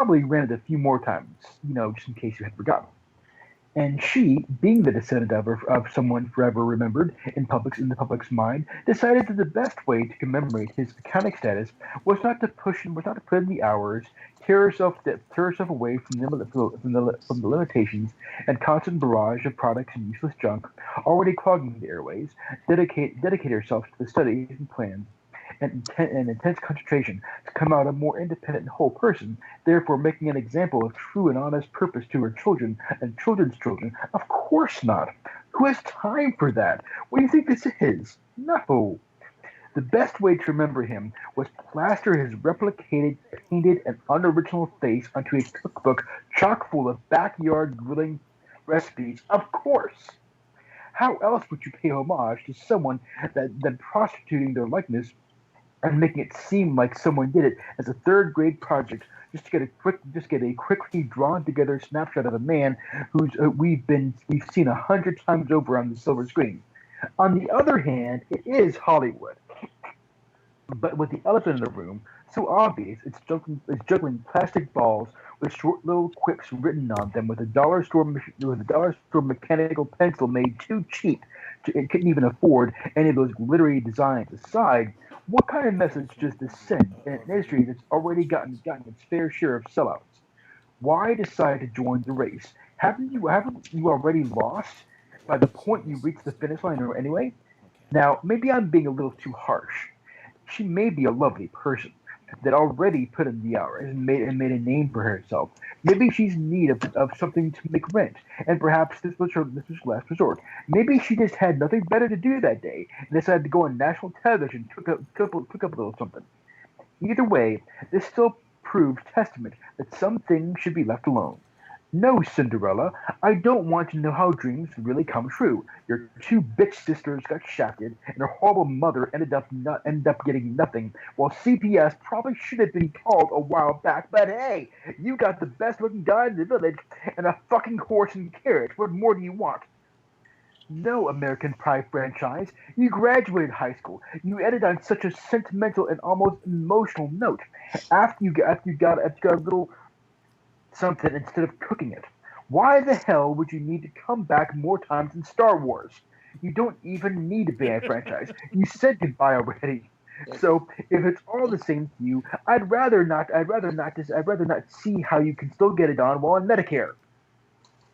probably ran it a few more times, just in case you had forgotten. And she, being the descendant of someone forever remembered in the public's mind, decided that the best way to commemorate his iconic status was not to put in the hours, tear herself away from the limitations and constant barrage of products and useless junk already clogging the airways, dedicate herself to the studies and plans and intense concentration to come out a more independent and whole person, therefore making an example of true and honest purpose to her children and children's children? Of course not. Who has time for that? What do you think this is? No. The best way to remember him was plaster his replicated, painted, and unoriginal face onto a cookbook chock full of backyard grilling recipes. Of course. How else would you pay homage to someone that prostituting their likeness and making it seem like someone did it as a third grade project just get a quickly drawn together snapshot of a man who's we've seen 100 times over on the silver screen. On the other hand, it is Hollywood, but with the elephant in the room so obvious it's juggling plastic balls with short little quips written on them with a dollar store mechanical pencil made too cheap it couldn't even afford any of those glittery designs aside. What kind of message does this send in an industry that's already gotten its fair share of sellouts? Why decide to join the race? Haven't you already lost by the point you reach the finish line anyway? Now, maybe I'm being a little too harsh. She may be a lovely person that already put in the hours and made a name for herself. Maybe she's in need of something to make rent, and perhaps this was her last resort. Maybe she just had nothing better to do that day and decided to go on national television, took up a little something. Either way, this still proves testament that some things should be left alone. No, Cinderella, I don't want to know how dreams really come true. Your two bitch sisters got shafted, and her horrible mother ended up getting nothing. While CPS probably should have been called a while back, but hey, you got the best looking guy in the village and a fucking horse and carriage. What more do you want? No, American Pie franchise. You graduated high school. You ended on such a sentimental and almost emotional note. After you got a little something instead of cooking it. Why the hell would you need to come back more times in Star Wars? You don't even need a band franchise. You said goodbye already. So if it's all the same to you, I'd rather not see how you can still get it on while on Medicare.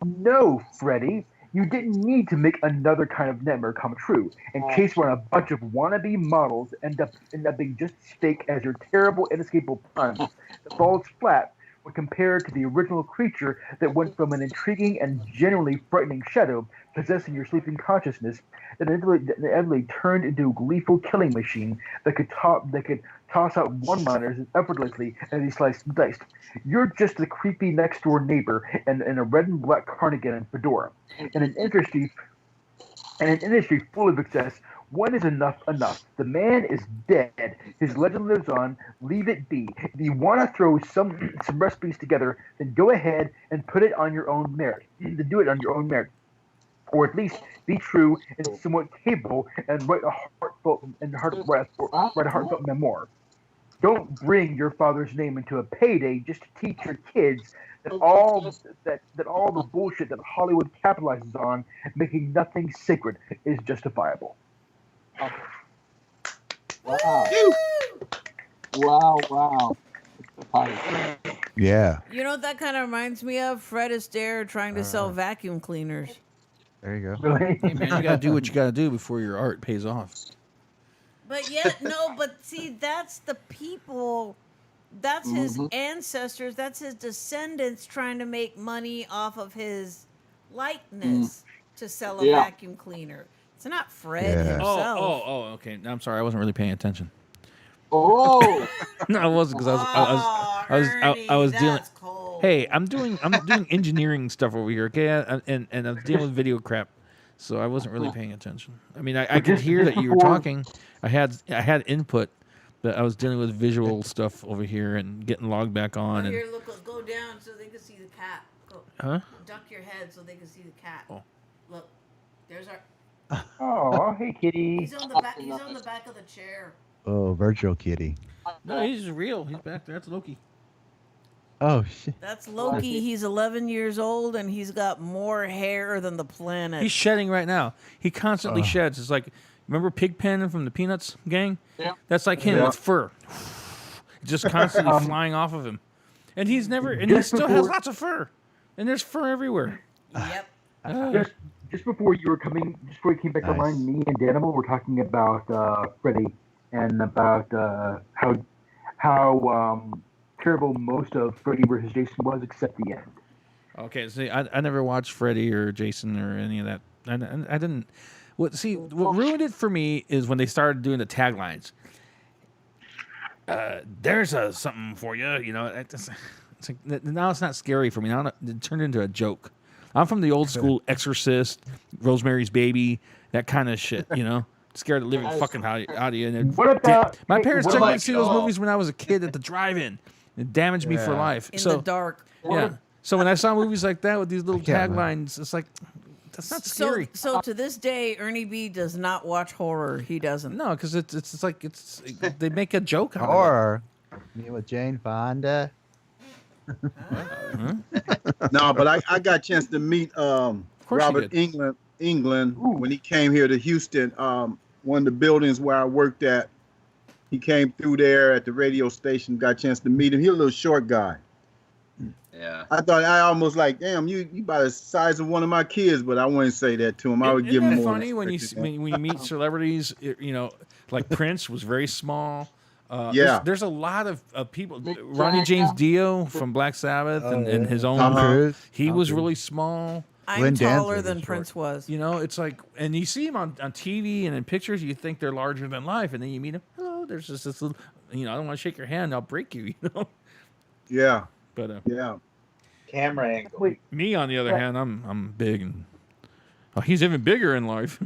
No, Freddy. You didn't need to make another kind of nightmare come true in case when a bunch of wannabe models end up being just as fake as your terrible, inescapable puns that falls flat when compared to the original creature that went from an intriguing and genuinely frightening shadow possessing your sleeping consciousness that inevitably turned into a gleeful killing machine that could toss out one-liners as effortlessly as he sliced and diced. You're just the creepy next-door neighbor in a red and black cardigan and fedora. In an industry in an industry full of excess, when is enough? The man is dead. His legend lives on. Leave it be. If you want to throw some recipes together, then go ahead and put it on your own merit. To do it on your own merit, or at least be true and somewhat capable and write a heartfelt memoir. Don't bring your father's name into a payday just to teach your kids that all the bullshit that Hollywood capitalizes on, making nothing sacred, is justifiable. Wow. Woo! Wow. Wow. Mr. Pipe. Yeah. You know what that kind of reminds me of? Fred Astaire trying to sell vacuum cleaners. There you go. Really? Hey man, you gotta do what you gotta do before your art pays off. But yet, no, but see, that's the people, that's his Mm-hmm. ancestors, that's his descendants trying to make money off of his likeness to sell a Yeah. vacuum cleaner. It's not Fred Yeah. himself. Okay. I'm sorry, I wasn't really paying attention. Oh. No, I wasn't because Oh, I was Ernie, dealing. that's cold. Hey, I'm doing engineering stuff over here, okay? And I'm dealing with video crap, so I wasn't really paying attention. I mean, I could hear just that you were before- talking. I had input, but I was dealing with visual stuff over here and getting logged back on. And Here, look, go down so they can see the cat. Go, huh? duck your head so they can see the cat. Oh. Look, there's our. Oh, hey, kitty. He's on the back. He's on the back of the chair. Oh, virtual kitty. No, he's real. He's back there. That's Loki. Oh shit. That's Loki. He's 11 years old and he's got more hair than the planet. He's shedding right now. He constantly Ugh. sheds. It's like, remember Pigpen from the Peanuts gang? Yeah. That's like him Yeah. with fur. Just constantly flying off of him. And he still has lots of fur. And there's fur everywhere. Yep. Just before you came back Nice. online, me and Danimal were talking about Freddy and about how terrible most of Freddy versus Jason was, except the end. Okay, see, I never watched Freddy or Jason or any of that. I didn't. What ruined it for me is when they started doing the taglines. There's something for you, you know. It's like, now it's not scary for me. Now it turned into a joke. I'm from the old school Exorcist, Rosemary's Baby, that kind of shit, you know. Scared the living fucking out of you. And What about my hey, parents what took me about- to see those movies when I was a kid at the drive-in. It damaged me for Yeah. life. In So the dark. yeah. So when I saw movies like that with these little can't remember. taglines, it's like that's not So, scary. so to this day, Ernie B does not watch horror. He doesn't. No, because it's like they make a joke out of it. Or me with Jane Fonda. No, but I got a chance to meet course you Robert did. England Ooh. when he came here to Houston. One of the buildings where I worked at, he came through there at the radio station. Got a chance to meet him. He's a little short guy. Yeah. I thought I almost like, damn, you about the size of one of my kids, but I wouldn't say that to him. I would Isn't give him that more. funny when you respect than when you meet celebrities? You know, like Prince was very small. Yeah. There's a lot of people. Mick Ronnie James Jagger. Dio from Black Sabbath and his own. Uh-huh. Cruise. He Tom was Cruise. really small. I'm Glenn taller Danzig than is Prince was. You know, it's like, and you see him on TV and in pictures, you think they're larger than life, and then you meet him. Hello, there's just this little. You know, I don't want to shake your hand. I'll break you. You know. Yeah, But yeah. Camera angle. Wait, me, on the other hand, I'm big and. Oh, he's even bigger in life.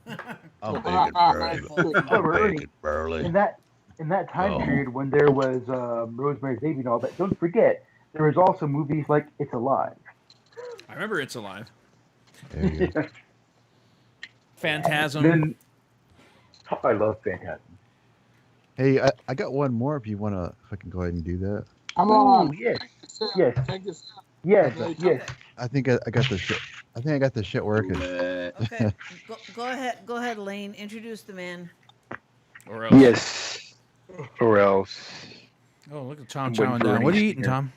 Oh, Ah, big and ah, burly. oh, Ernie, Big and burly. in that time Oh. period when there was Rosemary's Baby and all that, don't forget there was also movies like It's Alive. I remember It's Alive. There you go. Phantasm. Then I love Phantasm. Hey, I got one more if you want to. If I can go ahead and do that. Come Ooh, on. yes, Yes. yes. Take this out. yes, Okay. yes. I think I got the shit. I think I got the shit working. Okay, go ahead, Lane. Introduce the man. Or else. Yes. Or else. Oh, look at Tom I'm waiting chowing for down. What are you Ernie eating, here. Tom?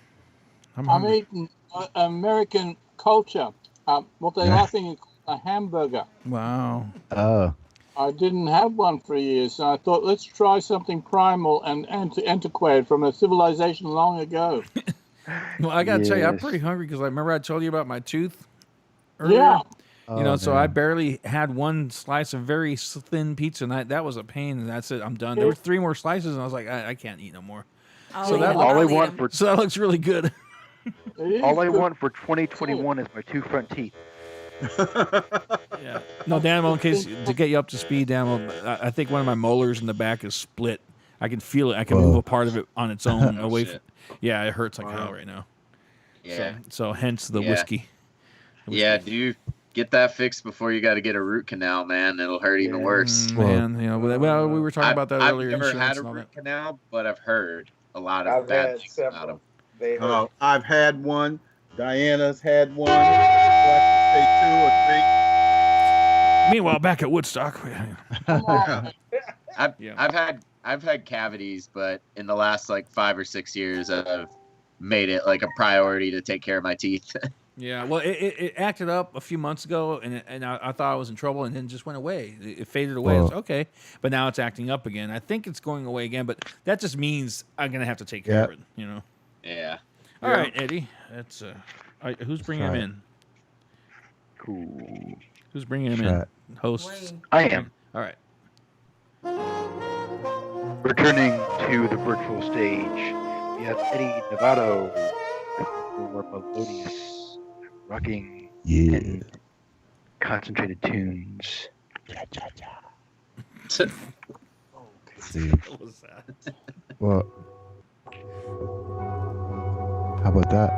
I'm I'm hungry. eating American culture. What they I think is a hamburger. Wow. Oh, I didn't have one for years, so I thought let's try something primal and antiquated from a civilization long ago. Well, I gotta tell you, I'm Yes. pretty hungry because I remember I told you about my tooth earlier. Yeah. You know, Oh, so I man. barely had one slice of very thin pizza, and that was a pain. And that's it. I'm done. There were 3 more slices, and I was like, I can't eat no more. I'll So eat that- him, All I I'll eat want him. for So that looks really good. It is all I good. want for 2021 is my 2 front teeth. Yeah. No, Daniel, in case to get you up to speed, Daniel, I think one of my molars in the back is split. I can feel it. I can Whoa. move a part of it on its own Oh, away. shit. Yeah, it hurts like Wow. hell right now. Yeah. So hence the Yeah. whiskey. The Yeah, whiskey. dude. Get that fixed before you got to get a root canal, man. It'll hurt even Yeah. worse. Man, you know, well, we were talking I've, about that I've earlier. never insurance had a and all root that. canal, but I've heard a lot of I've bad had things about several. them. They hurt. I've had one. Diana's had one. I'd say 2 or 3. Meanwhile, back at Woodstock, Come on. I've had cavities, but in the last like 5 or 6 years, I've made it like a priority to take care of my teeth. yeah. Well, it acted up a few months ago, and I thought I was in trouble, and then just went away. It faded away. Whoa. It's okay, but now it's acting up again. I think it's going away again, but that just means I'm gonna have to take care Yeah. of it. You know. Yeah. All right, Eddie. That's who's bringing him Try it. in? Cool. Who's bringing him Try in? it. Hosts. Lane. I am. All right. Returning to the virtual stage, we have Eddie Novato for melodious, rocking, Yeah. and concentrated tunes. See. What was that? Well, how about that?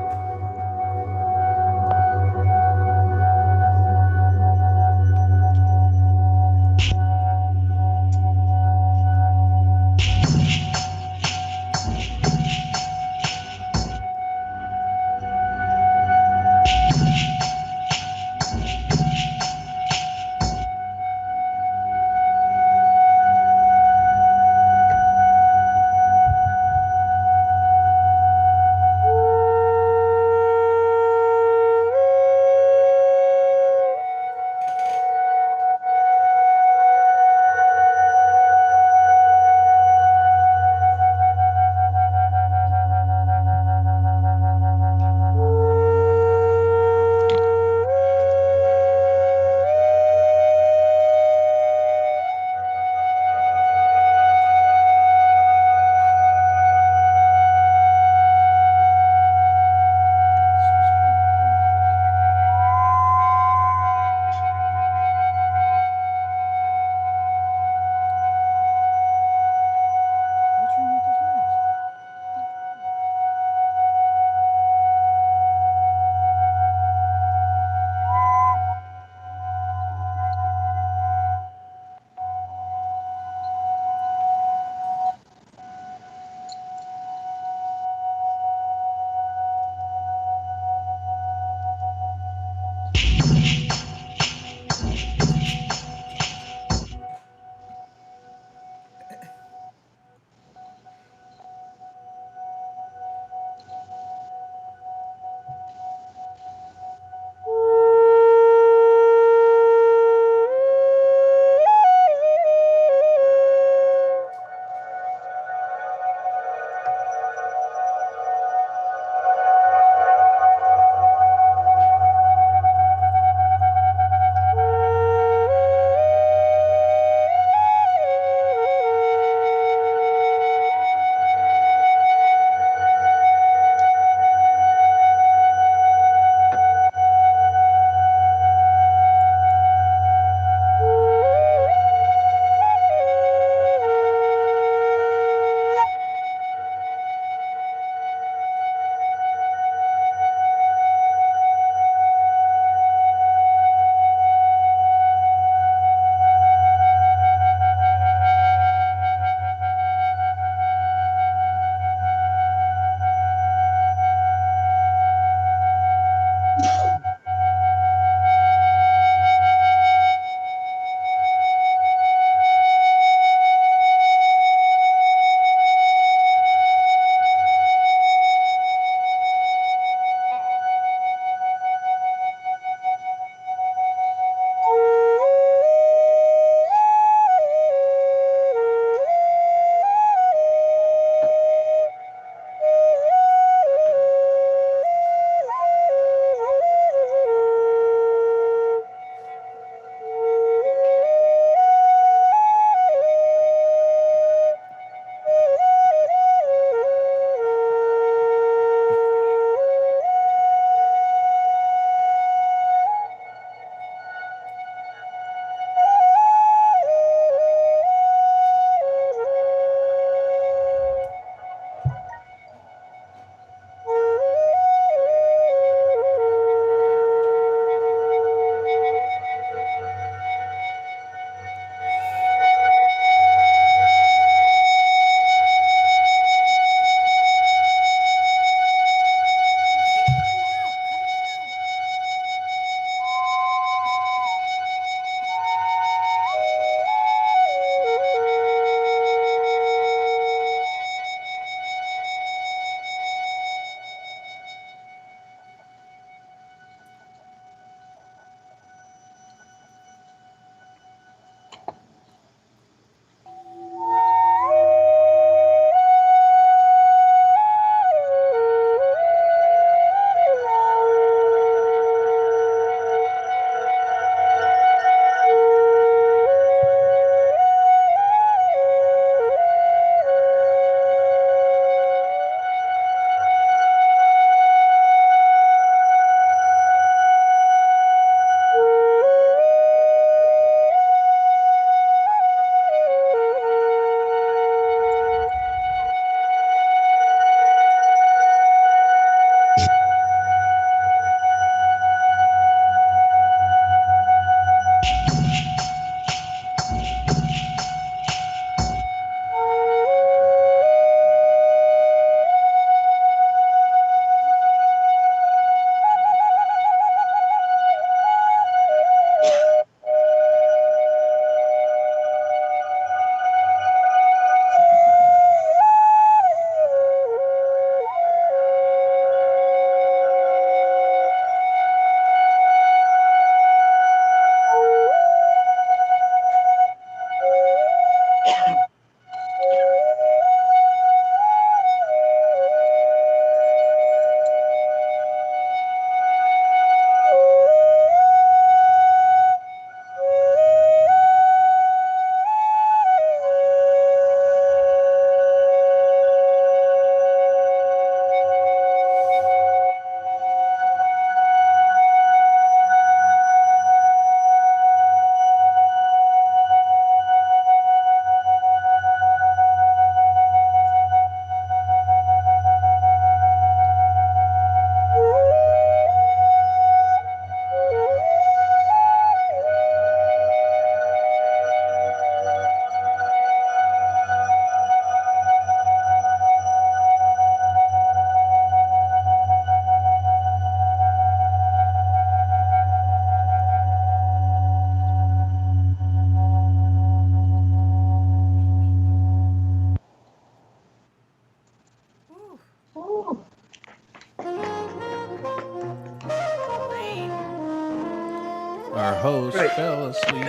Our host Right. fell asleep.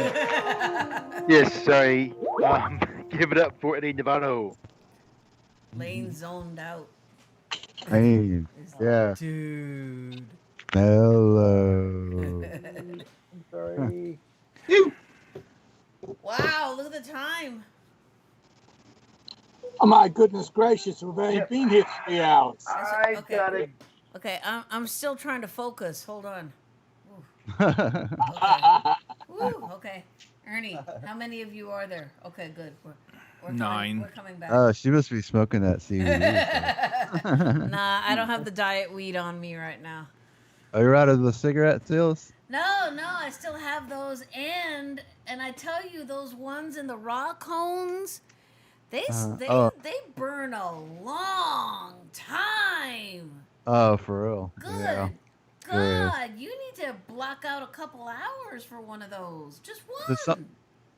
Yes, sorry. Give it up for Eddie Navarro. Lane zoned out. Hey, yeah. Dude. Hello. Sorry. Wow, look at the time. Oh my goodness gracious, we've only Yep. been here 3 hours. I Okay. got it. Okay, I'm still trying to focus. Hold on. Oh, Woo, okay. Ernie, how many of you are there? Okay, good. We're 9. We're coming back. she must be smoking that CBD. Nah, I don't have the diet weed on me right now. Are you out of the cigarette sales? No, I still have those, and I tell you, those ones in the raw cones, they oh. they burn a long time. Oh, for real? Good Yeah. Curious. God, you need to block out a couple hours for one of those. Just There's some-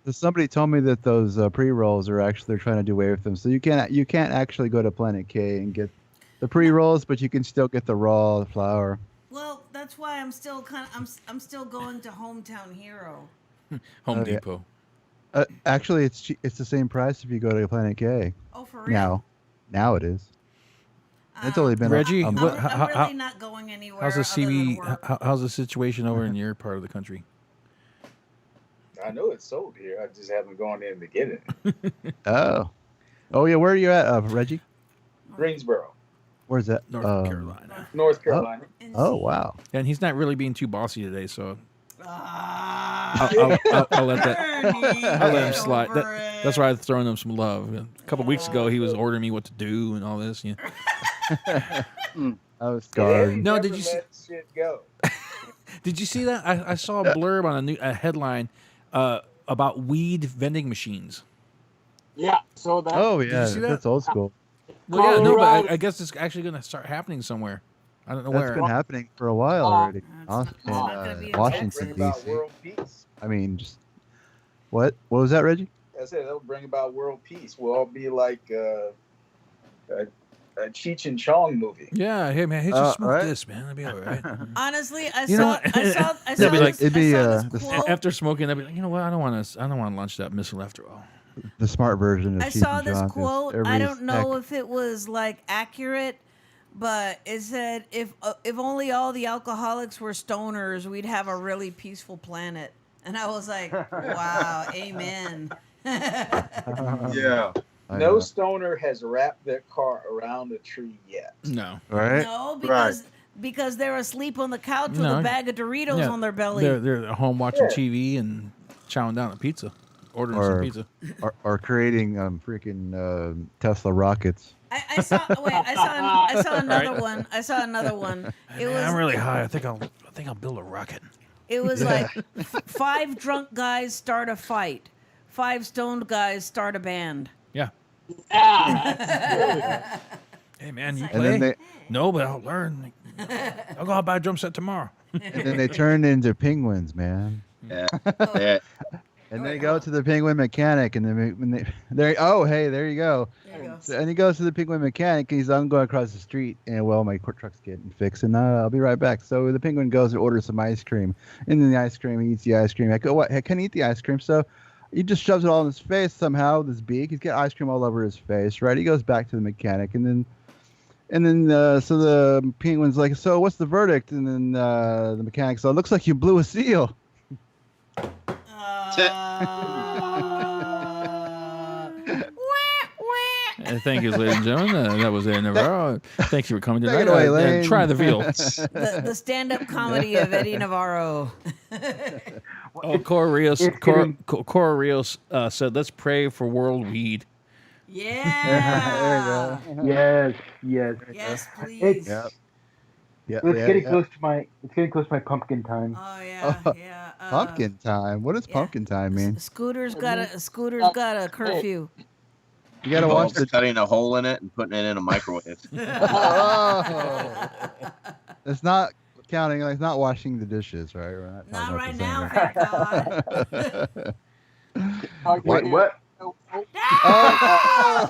one. Somebody told me that those pre-rolls are actually they're trying to do away with them, so you can't actually go to Planet K and get the pre-rolls, but you can still get the raw flour. Well, that's why I'm still I'm still going to Hometown Hero. Home Oh, yeah. Depot. Actually, it's the same price if you go to Planet K Oh, for real? now it is. It's only been Reggie, I'm, what- I'm how- really not going anywhere. How's the other than CB? work. How's the situation over in your part of the country? I know it's sold here. I just haven't gone in to get it. Oh yeah. Where are you at, Reggie? Greensboro, Where's that? North Carolina. North Carolina. Oh wow. And he's not really being too bossy today, so Ah, I'll let that. Ernie, I'll let him get slide. over That's it. why I've thrown him some love. A couple weeks ago, he was ordering me what to do and all this. You know. I was Yeah, Eddie scarred. No, never did you see- let shit go? Did you see that? I saw a blurb on a headline about weed vending machines. Yeah, so that. Oh yeah, see that? that's old school. Well, yeah, no, but Colorado. I guess it's actually going to start happening somewhere. I don't know That's where. been happening for a while already. It's In not gonna be in Washington Bring about D.C. world peace. I mean, just what was that, Reggie? I said that'll bring about world peace. We'll all be like a Cheech and Chong movie. Yeah, hey man, hey, just smoke right. this, man. That'll be all right. Honestly, I You know saw, what? I saw, I That'd saw, be like- this, it'd be, I saw the this quote. After smoking, I'd be like, you know what? I don't want to lunch that missile after all. The smart version of I Cheech saw and this Chong is quote. I every don't know sec- if it was like accurate, but it said if only all the alcoholics were stoners, we'd have a really peaceful planet. And I was like, wow, amen. Yeah. I No know. stoner has wrapped their car around a tree yet. No, Right? No, Right. because they're asleep on the couch with No. a bag of Doritos Yeah, on their belly. they're at home watching Yeah. TV and chowing down a pizza, ordering some Or- pizza. Or creating freaking Tesla rockets. I saw. Wait, I saw another Right. one. I saw another one. It Man, was. I'm really high. I think I'll build a rocket. It was like 5 drunk guys start a fight, 5 stoned guys start a band. Yeah. Ah, Hey man, you It's And play? then they No, but I'll learn. I'll go out buy a drum set tomorrow. and then they turn into penguins, man. Yeah. Yeah. And they go to the penguin mechanic, and then when they there you go. There you go. So, and he goes to the penguin mechanic, and I'm going across the street, and my truck's getting fixed, and I'll be right back. So the penguin goes and orders some ice cream, and then the ice cream, he eats the ice cream. I go, what? I can't eat the ice cream, so he just shoves it all in his face somehow with his beak. He's got ice cream all over his face, right? He goes back to the mechanic, and then so the penguin's like, so what's the verdict? And then the mechanic's like, looks like you blew a seal. And thank you, ladies and gentlemen. That was Eddie Navarro. Thank you for coming Take tonight. it away, Lane. Try the veal. The stand-up comedy of Eddie Navarro. Oh, Cora Rios, it's Cora, getting- Cora Rios said, "Let's pray for world weed." Yeah. Yes, yes. Yes, please. It's Yep. Yeah, it's getting yeah. close to my pumpkin time. Oh yeah, Oh, yeah. Pumpkin time. What does yeah. pumpkin time mean? Scooter's got a curfew. You gotta watch Involves cutting a hole in it and putting it in a microwave. Oh. It's not counting. Like, it's not washing the dishes, right? We're Not right talking now, about thank God. the same, right? Wait, what? Oh, God!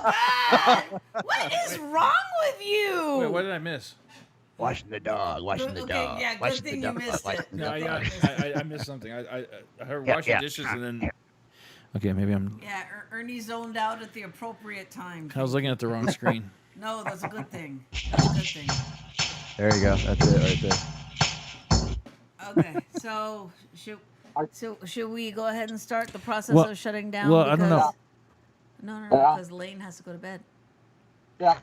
What is wrong with you? Wait, what did I miss? Washing the dog. Washing the Okay, dog. yeah, good washing thing the you dog. missed washing it. the No, dog. I missed something. I heard Yeah, washing yeah. dishes and then. Okay, maybe I'm. Yeah, Ernie zoned out at the appropriate time. I was looking at the wrong screen. No, that's a good thing. That's a good thing. There you go. That's it right there. Okay, so should we go ahead and start the process Well- of shutting down? well, I don't know. No, Yeah. because Lane has to go to bed. Yeah.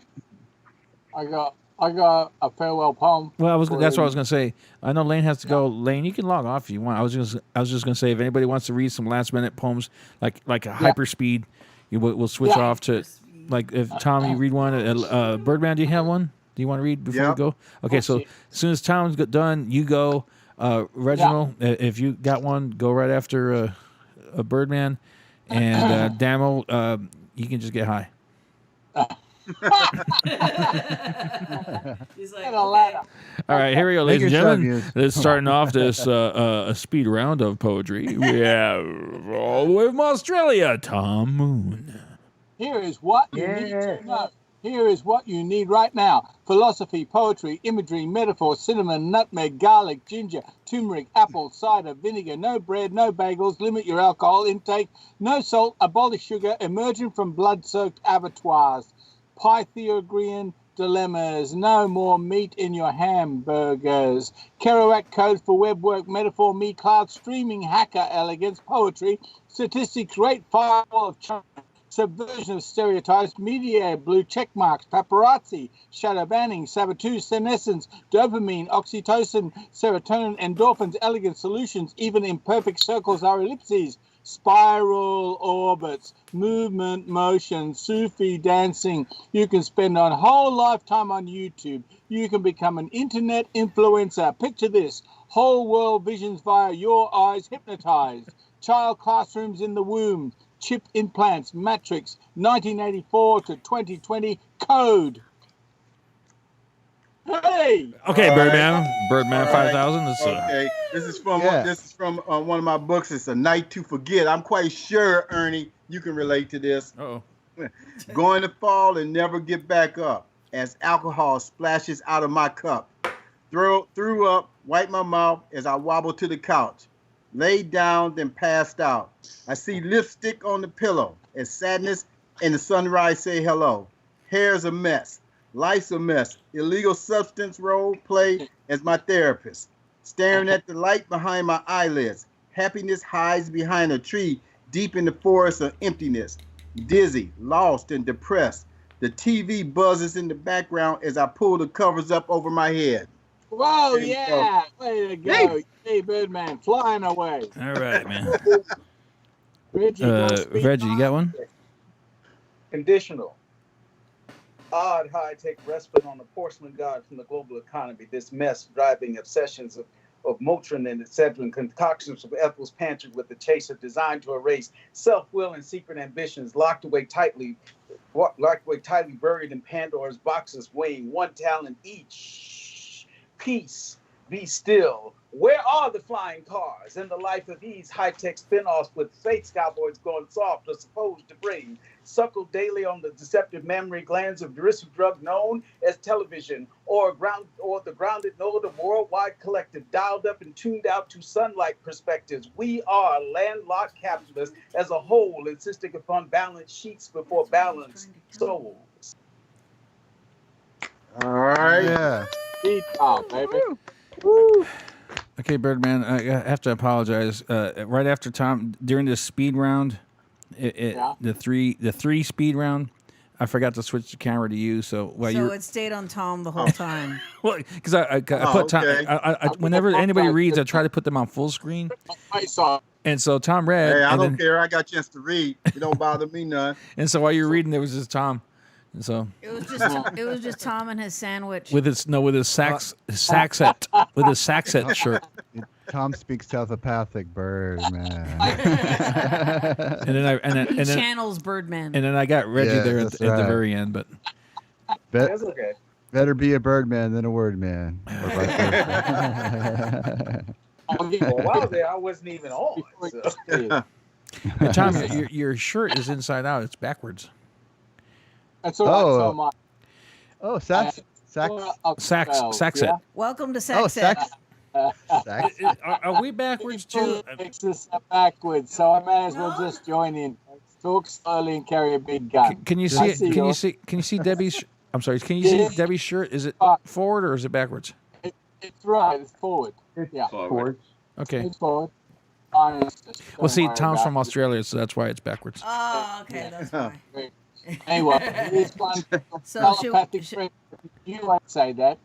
I got a farewell poem. Well, that's what I was for- gonna say. I know Lane has to go. Lane, you can log off if you want. I was just gonna say if anybody wants to read some last minute poems like a hyperspeed, we'll switch Yeah. off to like if Tom you read one. Birdman, do you have one? Do you want to read before Yeah. we go? Okay, so as soon as Tom's done, you go. Reginald, if you got one, go right after a Birdman, and Damo, you can just get high. He's like, And a ladder. All right, here we go, Make ladies and yourself gentlemen. use. Let's starting off this a speed round of poetry. We have all the way from Australia, Tom Moon. Here is what you need to know. Here is what you need right now. Philosophy, poetry, imagery, metaphor, cinnamon, nutmeg, garlic, ginger, turmeric, apple, cider, vinegar, no bread, no bagels, limit your alcohol intake, no salt, abolish sugar, emerging from blood-soaked abattoirs, Pythagorean dilemmas, no more meat in your hamburgers, Kerouac code for web work, metaphor, me, cloud, streaming, hacker, elegance, poetry, statistics, rate, firewall of China, subversion of stereotypes, media, blue check marks, paparazzi, shadow banning, saboteur, senescence, dopamine, oxytocin, serotonin, endorphins, elegant solutions, even imperfect circles are ellipses, spiral orbits, movement, motion, Sufi dancing. You can spend a whole lifetime on YouTube. You can become an internet influencer. Picture this, whole world visions via your eyes hypnotized. Child classrooms in the womb. Chip implants, Matrix, 1984 to 2020 code. Hey, Okay, All Birdman, Birdman All 5000. right. This, Okay, this is from Yeah. one of my books. It's A Night to Forget. I'm quite sure, Ernie, you can relate to this. oh, Going to fall and never get back up as alcohol splashes out of my cup. Threw up, wiped my mouth as I wobbled to the couch. Laid down, then passed out. I see lipstick on the pillow as sadness and the sunrise say hello. Hair's a mess. Life's a mess. Illegal substance role play as my therapist. Staring at the light behind my eyelids. Happiness hides behind a tree deep in the forest of emptiness. Dizzy, lost, and depressed. The TV buzzes in the background as I pull the covers up over my head. whoa, There you yeah, way to go. Hey, Birdman, flying away. all right, man. Reggie, don't speak Reggie, you got one? Conditional. Odd high-tech respite on the porcelain god from the global economy. This mess driving obsessions of Motrin and etc. and concoctions of Ethel's pantry with the chaser designed to erase self-will and secret ambitions locked away tightly buried in Pandora's boxes weighing one talent each. Peace, be still. Where are the flying cars and the life of ease high-tech spin-offs with fake cowboys going soft are supposed to bring? Suckled daily on the deceptive mammary glands of derisive drug known as television, or the grounded node of worldwide collective, dialed up and tuned out to sunlight perspectives. We are landlocked capitalists as a whole, insisting upon balanced sheets before balanced souls. All right. Yeah. Speed top, baby. Okay, Birdman, I have to apologize. Right after Tom, during this speed round, the three speed round, I forgot to switch the camera to you. So while So you're it stayed on Tom the whole time. well, because I put Tom. okay. Whenever anybody reads, I try to put them on full screen, I saw. and so Tom read. Hey, I and don't then, care. I got a chance to read. It don't bother me none. And so while you're reading, there was just Tom, and so It was just Tom and his sandwich. with his Saxet shirt, Tom speaks telepathic bird, man. and then He channels Birdman. and then I got Reggie Yeah, there at that's the right. very end, but That's okay. Better be a bird man than a word man. Or vice versa. Well, while there, I wasn't even on. So. Hey, Tom, your shirt is inside out. It's backwards. That's all right. Oh. So am I. Oh, Sax. Flora of Sax, spells, sax yeah? it. Welcome to Oh, Sax. Sax. Sax. Are we backwards too? Makes us backwards, so I may as well just join in. Talk slowly and carry a big gun. Can you I see it? see Can you yours. see? Can you see Debbie's? I'm sorry. Can you see Yes. Debbie's shirt? Is it forward or is it backwards? It's right. It's forward. It's Yeah. forward. Okay. It's forward. Fine, it's just- Well, don't see, worry Tom's about from it. Australia, so that's why it's backwards. Oh, okay, that's fine. Anyway, here's one So telepathic friend. You won't say that.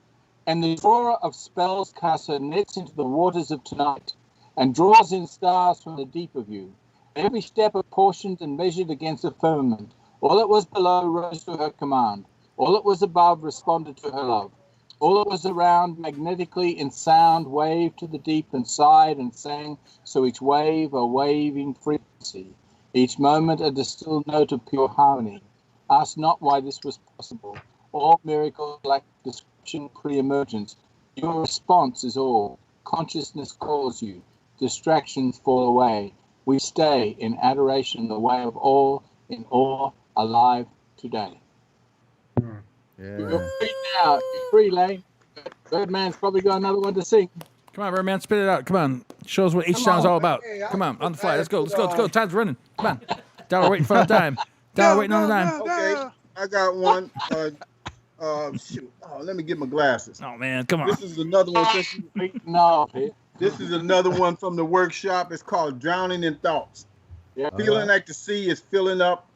And the drawer of spells casts her nets into the waters of tonight, and draws in stars from the deep of you. Every step apportioned and measured against the firmament. All that was below rose to her command. All that was above responded to her love. All that was around magnetically in sound waved to the deep and sighed and sang, so each wave a waving frequency, each moment a distilled note of pure harmony. Ask not why this was possible. All miracles lack description pre-emergence. Your response is all. Consciousness calls you. Distractions fall away. We stay in adoration, the way of all, in awe, alive today. You're Yeah. free now. You're free, Lane. Birdman's probably got another one to sing. Come on, Birdman, spit it out. Come on. Show us what each Come song's on. all about. Hey, Come on, on the fly. Let's go. Let's go. Let's hold go. on. Time's running. Come on. Dollar waiting for the time. Dollar waiting on the time. Okay, I got one. Shoot. Oh, let me get my glasses. Oh man, come on. This is another one. No, This is another one from the workshop. It's called Drowning in Thoughts. yeah. Feeling like the sea is filling up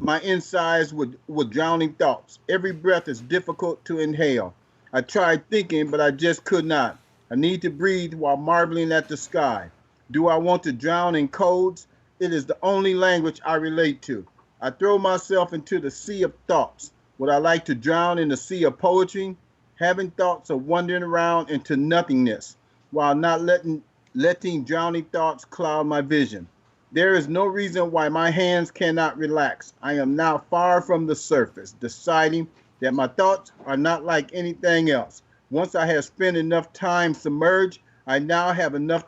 my insides with drowning thoughts. Every breath is difficult to inhale. I tried thinking, but I just could not. I need to breathe while marveling at the sky. Do I want to drown in codes? It is the only language I relate to. I throw myself into the sea of thoughts. Would I like to drown in the sea of poetry? Having thoughts of wandering around into nothingness, while not letting drowning thoughts cloud my vision. There is no reason why my hands cannot relax. I am now far from the surface, deciding that my thoughts are not like anything else. Once I have spent enough time submerged, I now have enough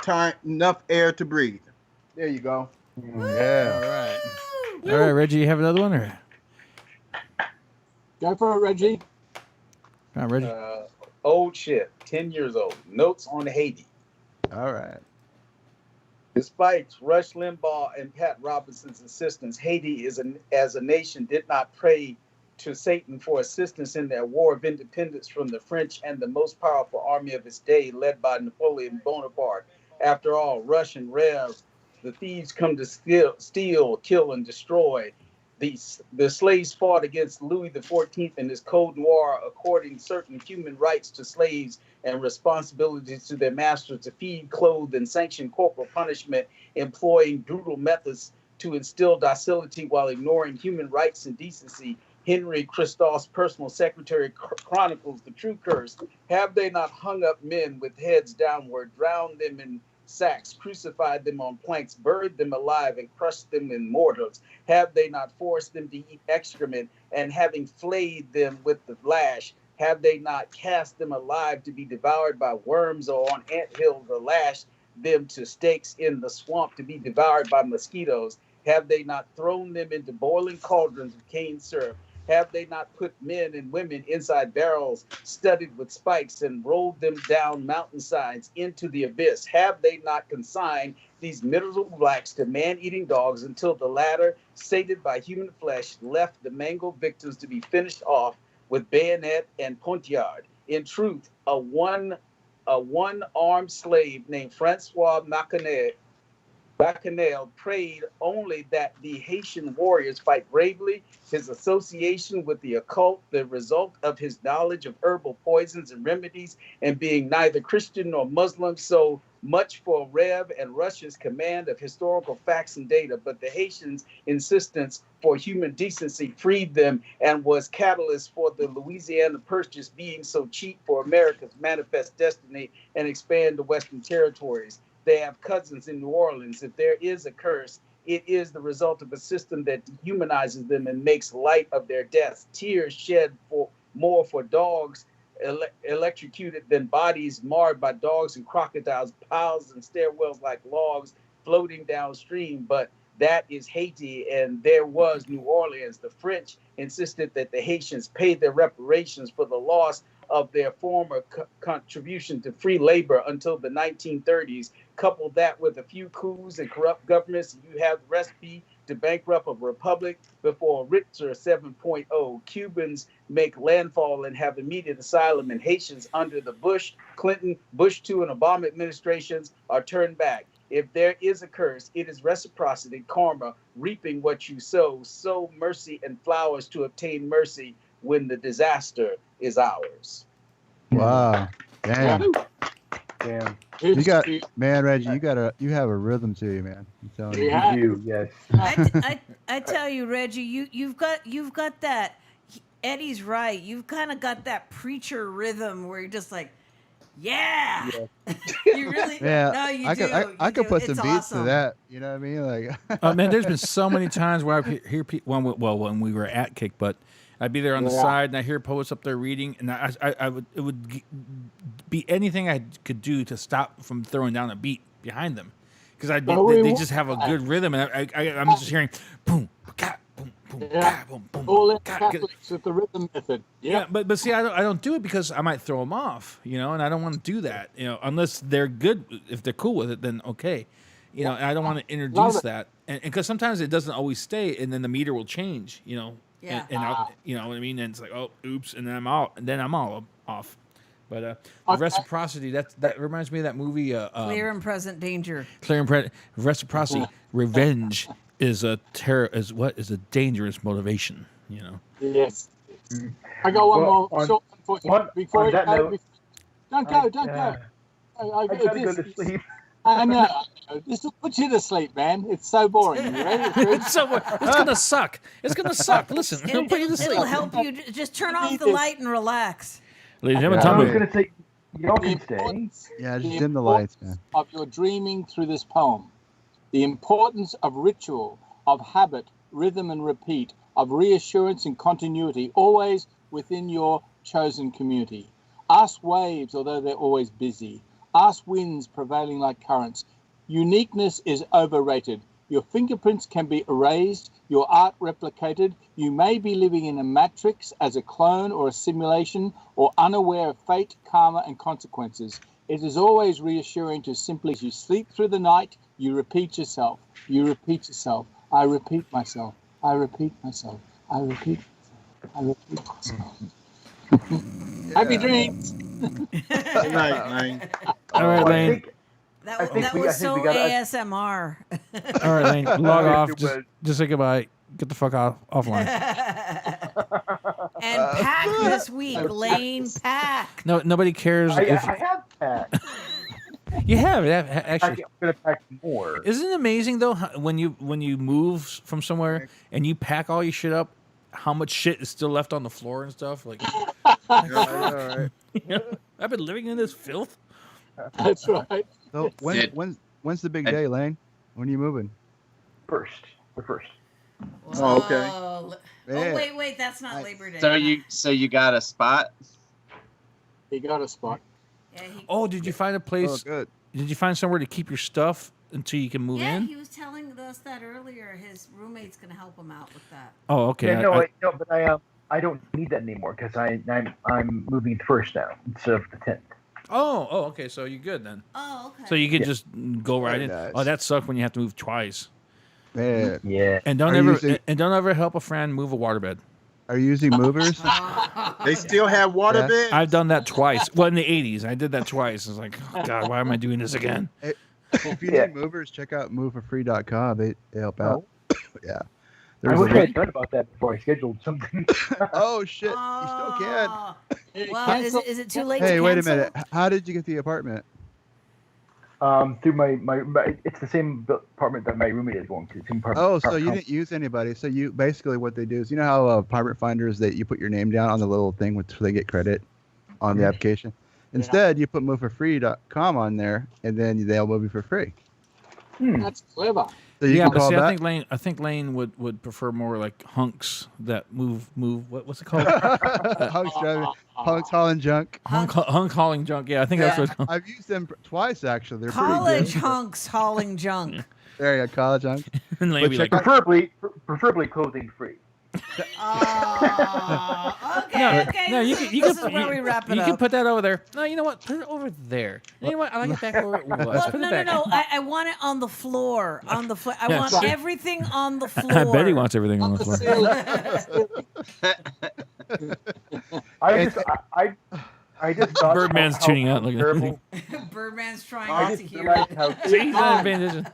air to breathe. There you go. Yeah. All right. All right, Reggie, you have another one? Or? Go for it, Reggie. Come on, Reggie. Old shit, 10 years old. Notes on Haiti. All right. Despite Rush Limbaugh and Pat Robinson's insistence, Haiti as a nation did not pray to Satan for assistance in their war of independence from the French and the most powerful army of its day, led by Napoleon Bonaparte. After all, Rush and Rev, the thieves come to steal, kill, and destroy. The slaves fought against Louis XIV and his Code Noir, according certain human rights to slaves and responsibilities to their masters to feed, clothe, and sanction corporal punishment, employing brutal methods to instill docility while ignoring human rights and decency. Henry Christophe's personal secretary chronicles the true curse. Have they not hung up men with heads downward, drowned them in sacks, crucified them on planks, buried them alive, and crushed them in mortars? Have they not forced them to eat excrement, and having flayed them with the lash, have they not cast them alive to be devoured by worms, or on anthills, or lashed them to stakes in the swamp to be devoured by mosquitoes? Have they not thrown them into boiling cauldrons of cane syrup? Have they not put men and women inside barrels studded with spikes and rolled them down mountainsides into the abyss? Have they not consigned these miserable blacks to man-eating dogs until the latter, sated by human flesh, left the mangled victims to be finished off with bayonet and poignard? In truth, a one-armed slave named Francois Bacchanal prayed only that the Haitian warriors fight bravely. His association with the occult, the result of his knowledge of herbal poisons and remedies, and being neither Christian nor Muslim, so much for Rev and Russia's command of historical facts and data. But the Haitians' insistence for human decency freed them and was catalyst for the Louisiana Purchase being so cheap for America's manifest destiny and expand the Western territories. They have cousins in New Orleans. If there is a curse, it is the result of a system that dehumanizes them and makes light of their deaths. Tears shed more for dogs electrocuted than bodies marred by dogs and crocodiles, piles and stairwells like logs floating downstream. But that is Haiti, and there was New Orleans. The French insisted that the Haitians pay their reparations for the loss of their former contribution to free labor until the 1930s. Couple that with a few coups and corrupt governments, you have the recipe to bankrupt a republic before Richter 7.0. Cubans make landfall and have immediate asylum, and Haitians under the Bush, Clinton, Bush II, and Obama administrations are turned back. If there is a curse, it is reciprocity, karma, reaping what you sow. Sow mercy and flowers to obtain mercy when the disaster is ours. Wow. Damn. Damn. You got, man, Reggie, you have a rhythm to you, man. I'm telling you. Yeah. You do, yes. I tell you, Reggie, you've got that. Eddie's right. You've kind of got that preacher rhythm where you're just like, yeah. You really? Yeah. No, you I do. could, I could put some It's beats to awesome. that. You know what I mean? Like, Oh man, there's been so many times where I hear people. When we were at Kick, but I'd be there on the side and I hear poets up there reading, and it would be anything I could do to stop from throwing down a beat behind them, because they just have a good rhythm, and I'm just hearing boom, ka, boom, boom, ka, boom, boom, All in ka. Catholics with the rhythm method. Yeah, but see, I don't do it because I might throw them off, and I don't want to do that, unless they're good. If they're cool with it, then okay, and I don't want to introduce that, and because sometimes it doesn't always stay, and then the meter will change, Yeah. and I'll, you know what I mean, and it's like, oh, oops, and then I'm all off. But reciprocity, that reminds me of that movie. Clear and present danger. Reciprocity, revenge is a dangerous motivation. Yes. I got one Well, more short one for you. Before on that note, don't go. I gotta go to sleep. I know. This will put you to sleep, man. It's so boring. You ready? It's gonna suck. It's gonna suck. Listen, it'll put you to sleep. It'll help you. Just turn off the light and relax. Ladies and I gentlemen, was gonna say, y'all The can stay. importance yeah, just dim the lights, man. of your dreaming through this poem. The importance of ritual, of habit, rhythm and repeat, of reassurance and continuity, always within your chosen community. Ask waves, although they're always busy. Ask winds prevailing like currents. Uniqueness is overrated. Your fingerprints can be erased, your art replicated. You may be living in a matrix as a clone or a simulation, or unaware of fate, karma, and consequences. It is always reassuring to simply, as you sleep through the night, you repeat yourself. You repeat yourself. I repeat myself. I repeat myself. I repeat myself. I repeat myself. Happy dreams. Good night, man. all right, Well, I Lane. think- That I was think so we gotta- ASMR. All right, Lane. Log off. It Just, was- just say goodbye. Get the fuck offline. And pack this week, Lane. Pack. No, nobody cares I if have packed. you have it. I Actually, am gonna pack more. isn't it amazing though when you move from somewhere and you pack all your shit up, how much shit is still left on the floor and stuff? Like, I've been living in this filth. That's right. So when's the big day, Lane? When are you moving? The first. Oh, okay. Oh, Yeah. wait, that's not Labor Day. So you got a spot? He got a spot. Yeah, Oh, did you find a Oh, place? good. Did you find somewhere to keep your stuff until you can move yeah, in? he was telling us that earlier. His roommate's gonna help him out with that. Oh, okay. Yeah, no, but I don't need that anymore because I'm moving the first now instead of the 10th. Oh, okay. So you're good then. Oh, okay. So you can just go right Very in. nice. Oh, that sucked when you have to move twice. Man, Yeah. And don't Are you ever using- help a friend move a waterbed. are you using movers? They still have water Yeah. beds. I've done that twice. Well, in the 80s, I did that twice. I was like, oh, God, why am I doing this again? If you Yeah. need movers, check out moveforfree.com. They help out. Yeah. I There's a wish I link. had thought about that before I scheduled something. Oh shit! You still can. Oh. Well, is it too late? Hey, to wait a cancel? minute. How did you get the apartment? Through my it's the same apartment that my roommate is going to. Same apartment, Oh, so you didn't use anybody. So you basically what they do is, you know how apartment finders that you put your name down on the little thing so they get credit on the application. Instead, you put moveforfree.com on there, and then they'll move you for free. That's clever. So you Yeah, can but call see, back. I think Lane would prefer more like hunks that move. What's it called? Hunks driving, hunks hauling junk. hunk hauling junk. Yeah, I think that's what it's called. I've used them twice actually. They're College pretty good. hunks hauling junk. There you go, college hunk. And Lane would be check like, out- Preferably clothing free. Oh, okay, okay. No, you this can. You is can. where we wrap it You up. can put that over there. No, you know what? Put it over there. You know what? I like it back where it was. Well, Put no, it back. no, no. I want it on the floor. On the floor. I Yeah, want sure. everything on the floor. I bet he wants everything on the floor. I just thought Birdman's tuning out. Look at terrible. Birdman's trying I not to just hear realized it. how See, he's not paying attention.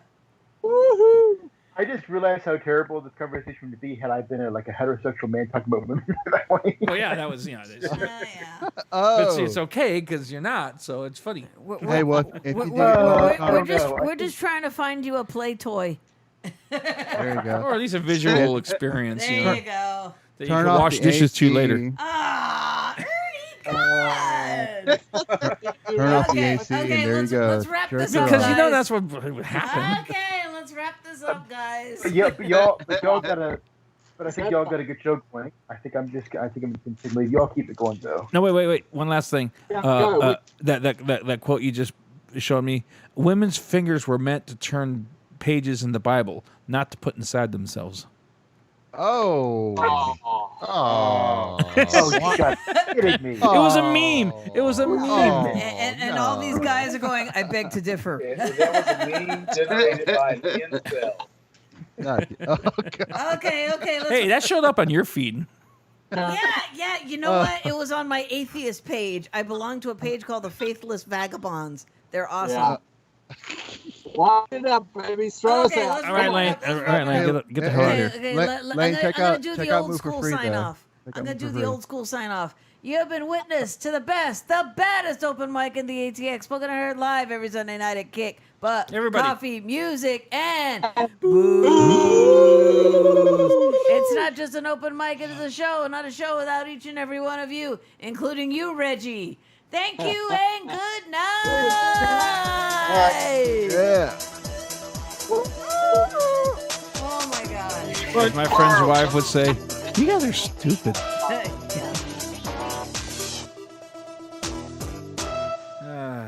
I just realized how terrible this conversation would be had I been a heterosexual man talking about women that way. Well, yeah, that was it's, Yeah. but see, it's okay because you're not, so it's funny. Hey, well, if you do, We're just trying to find you a play toy. there you go. Or at least a visual experience. There You know, you go. that you Turn can off wash the dishes to AC. later. Ah, Ernie, God. Turn off the Okay, AC, okay, and there you let's- go. let's wrap Jerk this it up, Because off. you know guys. that's what would happen. Okay, let's wrap this up, guys. But y'all got a. But I think y'all got a good show going. I think I'm just gonna leave. Y'all keep it going though. No, wait. One last thing. That quote you just showed me. Women's fingers were meant to turn pages in the Bible, not to put inside themselves. Oh. Oh. Oh, you got kidding me. It was a meme. It was a meme. Oh, And all these guys are going, I beg to differ. That was a meme generated by an incel. Oh, God. Okay, let's. Hey, that showed up on your feed. Yeah, you know what? It was on my atheist page. I belong to a page called the Faithless Vagabonds. They're awesome. Yeah. Wind it up, baby. Throw Okay, us out. let's All right, wrap Lane. it up, let's All right, wrap it Lane. up. Get the hell out of here. Okay, Lane, I'm check gonna out- do check the out old Move for school Free, sign though. off. Check I'm out gonna Move do for the Free. old school sign off. You have been witness to the best, the baddest open mic in the ATX. Spoken and heard live every Sunday night at Kick. But Everybody. coffee, music, and booze. It's not just an open mic, it is a show, not a show without each and every one of you, including you, Reggie. Thank you and good night. Yeah. Oh my God. As my friend's wife would say, you guys are stupid.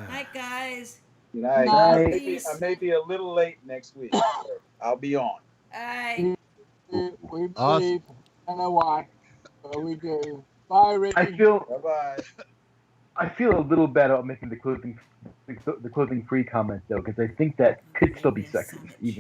Night, guys. Good night. Night. I may be a little late next week. So I'll be on. All right. We Awesome. believe. I don't know why, but we do. Bye, Ricky. I feel Bye bye. a little bad about making the clothing free comment though, because I think that could still be sexist, even